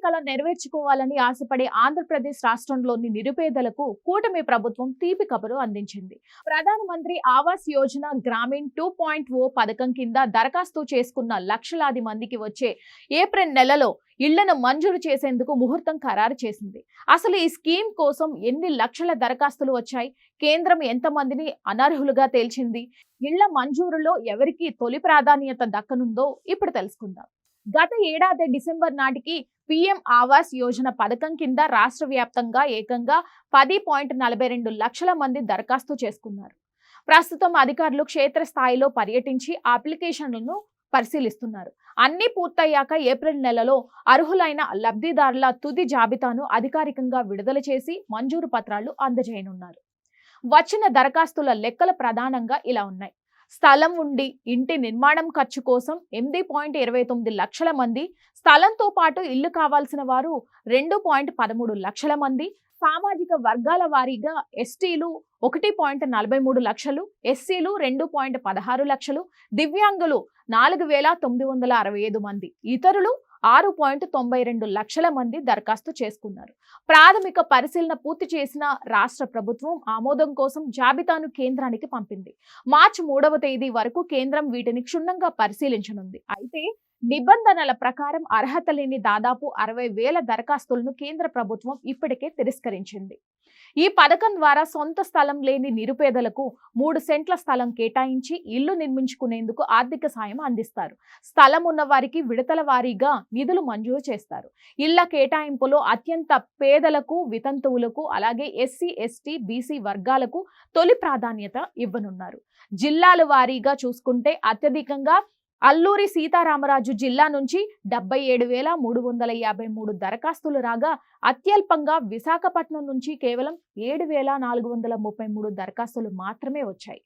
కల నెరవేర్చుకోవాలని ఆశపడే ఆంధ్రప్రదేశ్ రాష్ట్రంలోని నిరుపేదలకు కూటమి ప్రభుత్వం తీపి కబురు అందించింది. ప్రధానమంత్రి ఆవాస్ యోజన గ్రామీణ్ 2.0 పథకం కింద దరఖాస్తు చేసుకున్న లక్షలాది మందికి వచ్చే ఏప్రిల్ నెలలో ఇళ్లను మంజూరు చేసేందుకు ముహూర్తం ఖరారు చేసింది. అసలు ఈ స్కీమ్ కోసం ఎన్ని లక్షల దరఖాస్తులు వచ్చాయి? కేంద్రం ఎంతమందిని అనర్హులుగా తేల్చింది? ఇళ్ల మంజూరులో ఎవరికి తొలి ప్రాధాన్యత దక్కనుందో ఇప్పుడు తెలుసుకుందాం. గత ఏడాది డిసెంబర్ నాటికి పీఎం ఆవాస్ యోజన పథకం కింద రాష్ట్ర వ్యాప్తంగా ఏకంగా 10.42 లక్షల మంది దరఖాస్తు చేసుకున్నారు. ప్రస్తుతం అధికారులు క్షేత్రస్థాయిలో పర్యటించి అప్లికేషన్లను పరిశీలిస్తున్నారు. అన్ని పూర్తయ్యాక ఏప్రిల్ నెలలో అర్హులైన లబ్ధిదారుల తుది జాబితాను అధికారికంగా విడుదల చేసి మంజూరు పత్రాలు అందజేయనున్నారు. వచ్చిన దరఖాస్తుల లెక్కలు ప్రధానంగా ఇలా ఉన్నాయి. స్థలం ఉండి ఇంటి నిర్మాణం ఖర్చు కోసం 8.29 లక్షల మంది, స్థలంతో పాటు ఇల్లు కావాల్సిన వారు 2.13 లక్షల మంది, సామాజిక వర్గాల వారీగా ఎస్టీలు 1.43 లక్షలు, ఎస్సీలు 2.16 లక్షలు, దివ్యాంగులు 4,965 మంది, ఇతరులు 6.92 లక్షల మంది దరఖాస్తు చేసుకున్నారు. ప్రాథమిక పరిశీలన పూర్తి చేసిన రాష్ట్ర ప్రభుత్వం ఆమోదం కోసం జాబితాను కేంద్రానికి పంపింది. మార్చి 3వ తేదీ వరకు కేంద్రం వీటిని క్షుణ్ణంగా పరిశీలించనుంది. అయితే నిబంధనల ప్రకారం అర్హత లేని దాదాపు 60,000 దరఖాస్తులను కేంద్ర ప్రభుత్వం ఇప్పటికే తిరస్కరించింది. ఈ పథకం ద్వారా సొంత స్థలం లేని నిరుపేదలకు 3 సెంట్ల స్థలం కేటాయించి ఇల్లు నిర్మించుకునేందుకు ఆర్థిక సాయం అందిస్తారు. స్థలం ఉన్న వారికి విడతల వారీగా నిధులు మంజూరు చేస్తారు. ఇళ్ల కేటాయింపులో అత్యంత పేదలకు, వితంతువులకు, అలాగే ఎస్సీ, ఎస్టీ, బీసీ వర్గాలకు తొలి ప్రాధాన్యత ఇవ్వనున్నారు. జిల్లాల వారీగా చూసుకుంటే అత్యధికంగా అల్లూరి సీతారామరాజు జిల్లా నుంచి 77,353 దరఖాస్తులు రాగా, అత్యల్పంగా విశాఖపట్నం నుంచి కేవలం 7,433 దరఖాస్తులు మాత్రమే వచ్చాయి.